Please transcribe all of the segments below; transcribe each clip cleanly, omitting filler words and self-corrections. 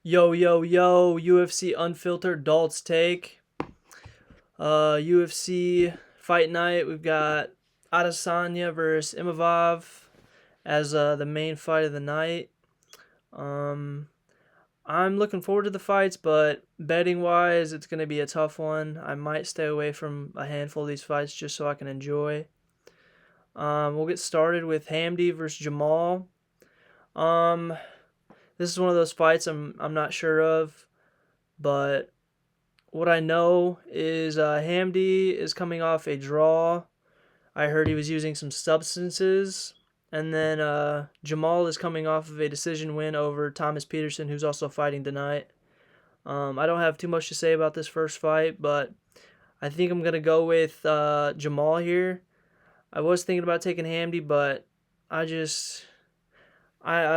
Yo, yo, yo, UFC Unfiltered Dalt's Take. UFC Fight Night, we've got Adesanya versus Imavov as the main fight of the night. Um, I'm looking forward to the fights, but betting wise, it's going to be a tough one. I might stay away from a handful of these fights just so I can enjoy. We'll get started with Hamdi versus Jamal. Um, this is one of those fights I'm not sure of, but what I know is Hamdi is coming off a draw. I heard he was using some substances. And then Jamal is coming off of a decision win over Thomas Peterson, who's also fighting tonight. I don't have too much to say about this first fight, but I think I'm going to go with Jamal here. I was thinking about taking Hamdi, but I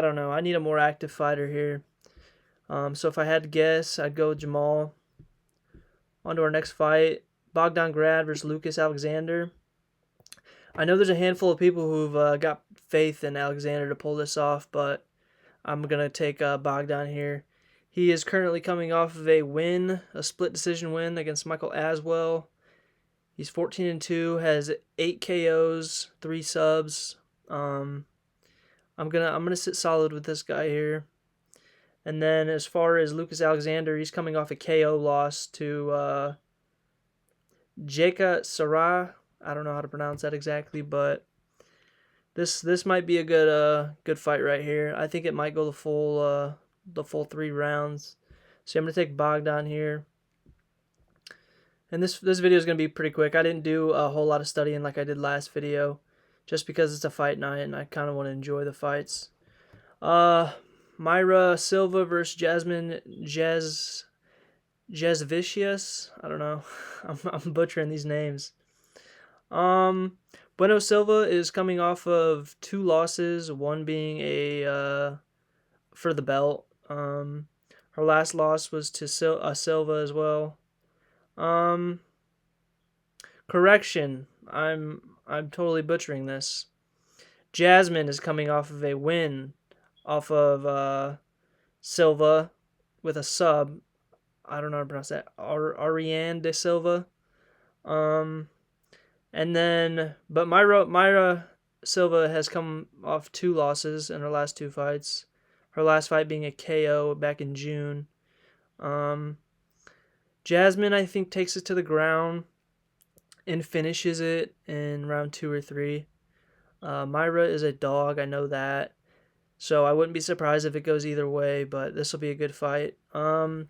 don't know. I need a more active fighter here. So if I had to guess, I'd go with Jamal. On to our next fight, Bogdan Grad versus Lucas Alexander. I know there's a handful of people who've got faith in Alexander to pull this off, but I'm going to take Bogdan here. He is currently coming off of a win, a split decision win against Michael Aswell. He's 14-2, has 8 KOs, 3 subs. I'm gonna sit solid with this guy here. And then as far as Lucas Alexander, he's coming off a KO loss to Jeka Sarah. I don't know how to pronounce that exactly, but this might be a good fight right here. I think it might go the full 3 rounds. So I'm gonna take Bogdan here. And this video is gonna be pretty quick. I didn't do a whole lot of studying like I did last video, just because it's a fight night and I kind of want to enjoy the fights. Myra Silva versus Jasmine Jazvicius. I don't know. I'm butchering these names. Bueno Silva is coming off of 2 losses, one being a for the belt. Her last loss was to Silva as well. Correction. I'm totally butchering this. Jasmine is coming off of a win off of Silva with a sub. I don't know how to pronounce that. Ariane de Silva. And then, but Myra Silva has come off 2 losses in her last 2 fights. Her last fight being a KO back in June. Jasmine, I think, takes it to the ground and finishes it in round 2 or 3. Myra is a dog, I know that. So I wouldn't be surprised if it goes either way, but this will be a good fight. I'm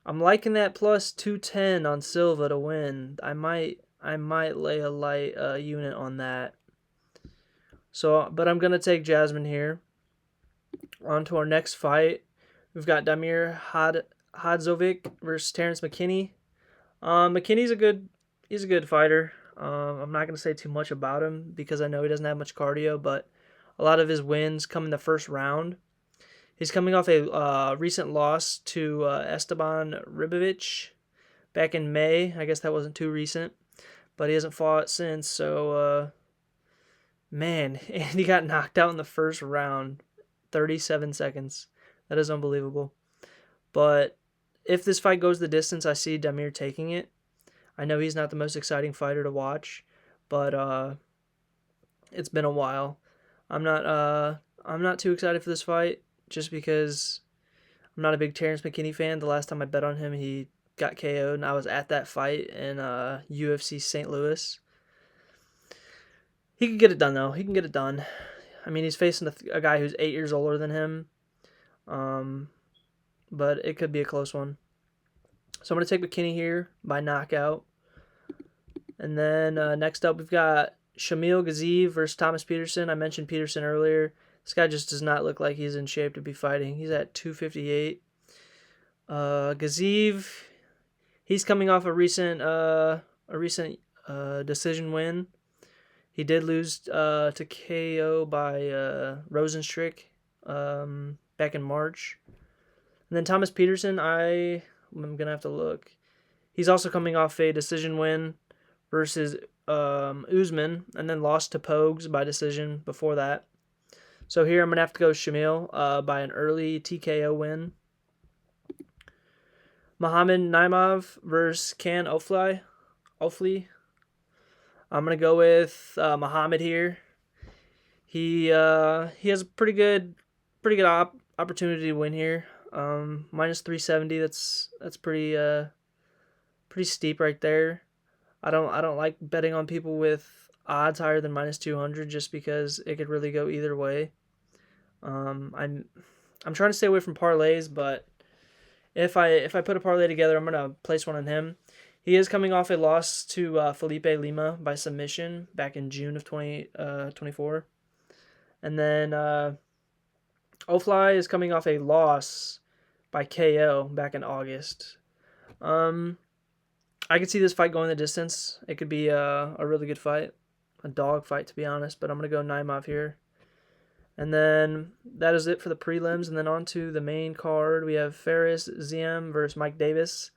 liking that plus 210 on Silva to win. I might lay a light unit on that. So, but I'm gonna take Jasmine here. On to our next fight, we've got Damir Hadzovic versus Terrence McKinney. McKinney's he's a good fighter. I'm not gonna say too much about him because I know he doesn't have much cardio, but a lot of his wins come in the first round. He's coming off a recent loss to Esteban Ribovic back in May. I guess that wasn't too recent, but he hasn't fought since. So, man, and he got knocked out in the first round, 37 seconds. That is unbelievable. But if this fight goes the distance, I see Damir taking it. I know he's not the most exciting fighter to watch, but it's been a while. I'm not too excited for this fight just because I'm not a big Terrence McKinney fan. The last time I bet on him, he got KO'd, and I was at that fight in UFC St. Louis. He can get it done, though. He can get it done. I mean, he's facing a guy who's 8 years older than him, but it could be a close one. So I'm going to take McKinney here by knockout. And then next up, we've got Shamil Gaziev versus Thomas Peterson. I mentioned Peterson earlier. This guy just does not look like he's in shape to be fighting. He's at 258. Gaziev, he's coming off a recent decision win. He did lose to KO by Rosenstrick back in March. And then Thomas Peterson, I'm going to have to look. He's also coming off a decision win versus Usman, and then lost to Pogues by decision before that. So here I'm going to have to go Shamil by an early TKO win. Muhammad Naimov versus Can Ofli. I'm gonna go with Muhammad here. He has a pretty good opportunity to win here. Minus 370. That's pretty steep right there. I don't like betting on people with odds higher than minus 200 just because it could really go either way. I'm trying to stay away from parlays, but if I put a parlay together, I'm gonna place one on him. He is coming off a loss to Felipe Lima by submission back in June of 2024, and then Ofly is coming off a loss by KO back in August. Um, I could see this fight going the distance. It could be a really good fight, a dog fight to be honest. But I'm gonna go Naimov here. And then that is it for the prelims. And then on to the main card. We have Ferris ZM versus Mike Davis.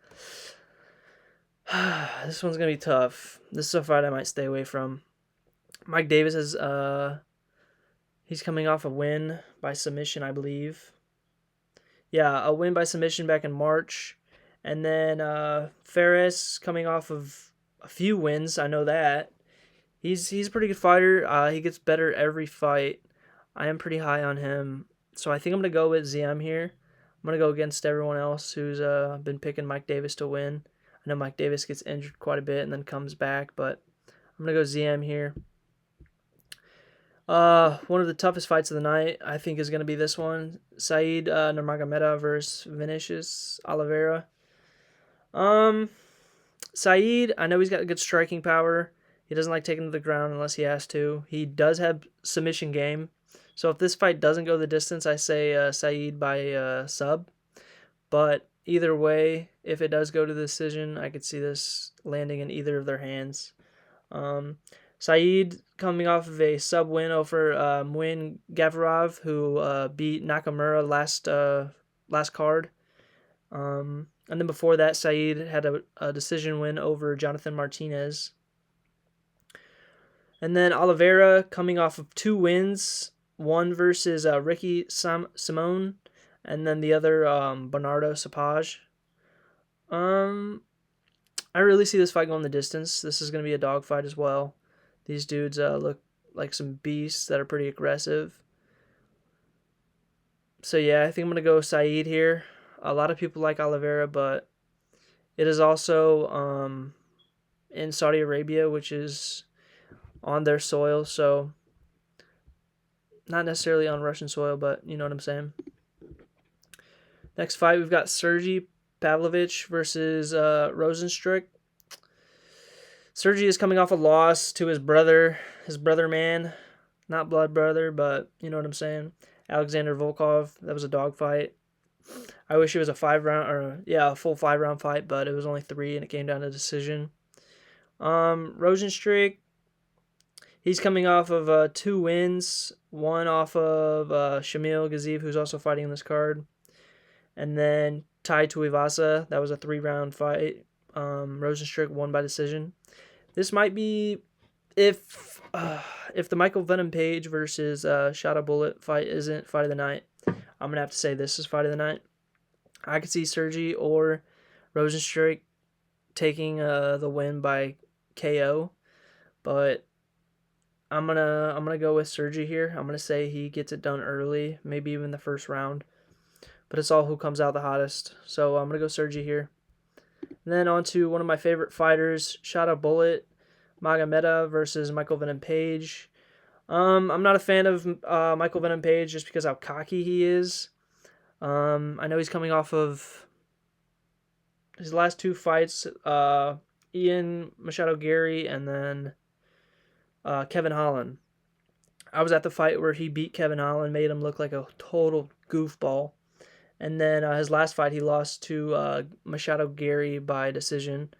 This one's going to be tough. This is a fight I might stay away from. Mike Davis is he's coming off a win by submission, I believe. Yeah, a win by submission back in March. And then Ferris coming off of a few wins. I know that. He's a pretty good fighter. He gets better every fight. I am pretty high on him. So I think I'm going to go with ZM here. I'm going to go against everyone else who's been picking Mike Davis to win. I know Mike Davis gets injured quite a bit and then comes back, but I'm going to go ZM here. One of the toughest fights of the night, I think, is going to be this one. Said Nurmagomedov versus Vinicius Oliveira. Said, I know he's got good striking power. He doesn't like taking to the ground unless he has to. He does have submission game. So if this fight doesn't go the distance, I say Said by sub. But either way, if it does go to the decision, I could see this landing in either of their hands. Said coming off of a sub win over Muin Gavrov, who beat Nakamura last card. And then before that, Said had a decision win over Jonathan Martinez. And then Oliveira coming off of 2 wins, one versus Ricky Simone, and then the other Bernardo Sapage. I really see this fight going the distance. This is going to be a dog fight as well. These dudes look like some beasts that are pretty aggressive. So yeah, I think I'm going to go Said here. A lot of people like Oliveira, but it is also in Saudi Arabia, which is on their soil, so not necessarily on Russian soil, but you know what I'm saying. Next fight, we've got Sergey Pavlovich versus Rosenstruck. Sergey is coming off a loss to his brother man, not blood brother, but you know what I'm saying. Alexander Volkov. That was a dog fight. I wish it was a full 5-round fight, but it was only 3, and it came down to decision. Rosenstruck. He's coming off of 2 wins, one off of Shamil Gaziev, who's also fighting in this card, and then Tai Tuivasa. That was a 3-round fight. Rosenstruck won by decision. This might be if the Michael Venom Page versus Shadow Bullet fight isn't fight of the night. I'm gonna have to say this is fight of the night. I could see Sergey or Rosenstruck taking the win by KO, but I'm gonna go with Sergey here. I'm gonna say he gets it done early, maybe even the first round. But it's all who comes out the hottest. So I'm gonna go Sergey here. And then on to one of my favorite fighters, Shadow Bullet, Magomedov versus Michael Venom Page. I'm not a fan of Michael Venom Page just because how cocky he is. I know he's coming off of his last 2 fights, Ian Machado Gary and then Kevin Holland. I was at the fight where he beat Kevin Holland, made him look like a total goofball. And then his last fight, he lost to Machado Gary by decision.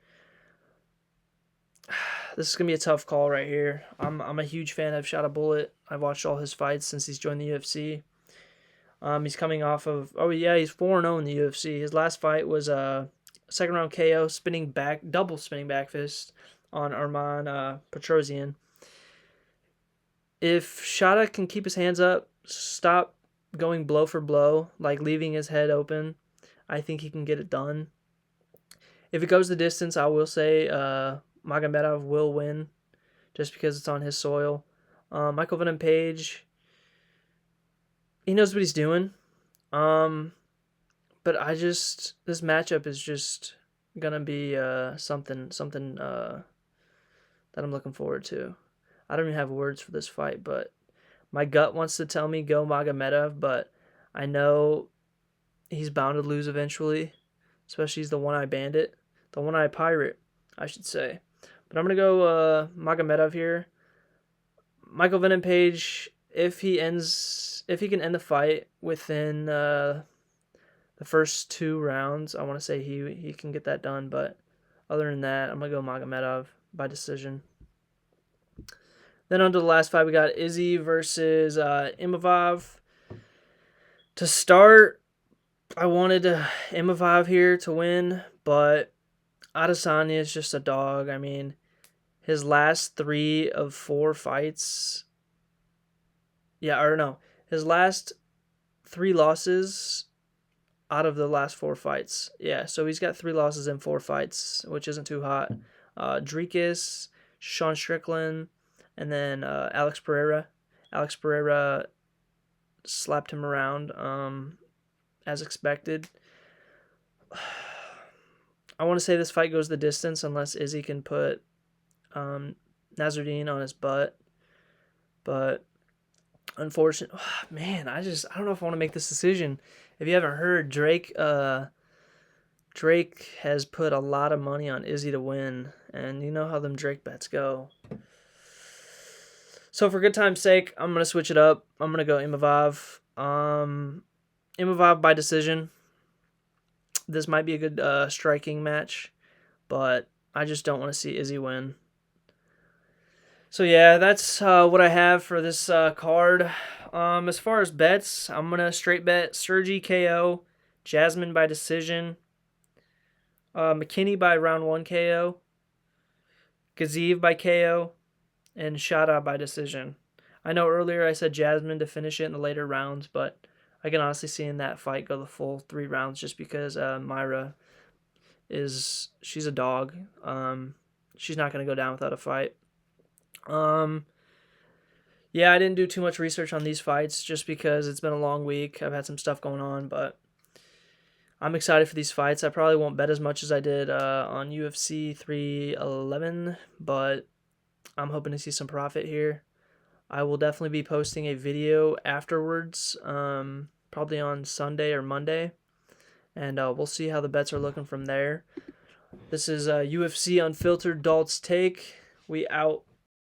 This is going to be a tough call right here. I'm a huge fan of Shadow Bullet. I've watched all his fights since he's joined the UFC. He's coming off of, he's 4-0 in the UFC. His last fight was a second round KO, double spinning back fist on Arman Petrosian. If Shada can keep his hands up, stop going blow for blow, like leaving his head open, I think he can get it done. If it goes the distance, I will say Magomedov will win, just because it's on his soil. Michael Venom Page, he knows what he's doing. But this matchup is just gonna be something that I'm looking forward to. I don't even have words for this fight, but my gut wants to tell me go Magomedov, but I know he's bound to lose eventually, especially he's the one-eye bandit, the one-eye pirate, I should say. But I'm gonna go Magomedov here. Michael Venom Page, if he can end the fight within the first 2 rounds, I want to say he can get that done. But other than that, I'm gonna go Magomedov by decision. Then on to the last fight, we got Izzy versus Imavov. To start, I wanted Imavov here to win, but Adesanya is just a dog. I mean, his last 3 of 4 fights, his last 3 losses out of the last 4 fights. Yeah, so he's got 3 losses in 4 fights, which isn't too hot. Dricus, Sean Strickland, and then Alex Pereira. Alex Pereira slapped him around as expected. I want to say this fight goes the distance unless Izzy can put Nasruddin on his butt. But unfortunately, man, I don't know if I want to make this decision. If you haven't heard, Drake has put a lot of money on Izzy to win, and you know how them Drake bets go. So for good time's sake, I'm going to switch it up. I'm going to go Imavov. Imavov by decision. This might be a good striking match, but I just don't want to see Izzy win. So yeah, that's what I have for this card. As far as bets, I'm going to straight bet Sergi KO, Jasmine by decision, McKinney by round 1 KO, Gaziv by KO, and Shada by decision. I know earlier I said Jasmine to finish it in the later rounds, but I can honestly see in that fight go the full 3 rounds just because Myra she's a dog. She's not going to go down without a fight. Yeah, I didn't do too much research on these fights just because it's been a long week. I've had some stuff going on, but I'm excited for these fights. I probably won't bet as much as I did on UFC 311, but I'm hoping to see some profit here. I will definitely be posting a video afterwards, probably on Sunday or Monday, and we'll see how the bets are looking from there. This is UFC Unfiltered Dalt's Take. We out.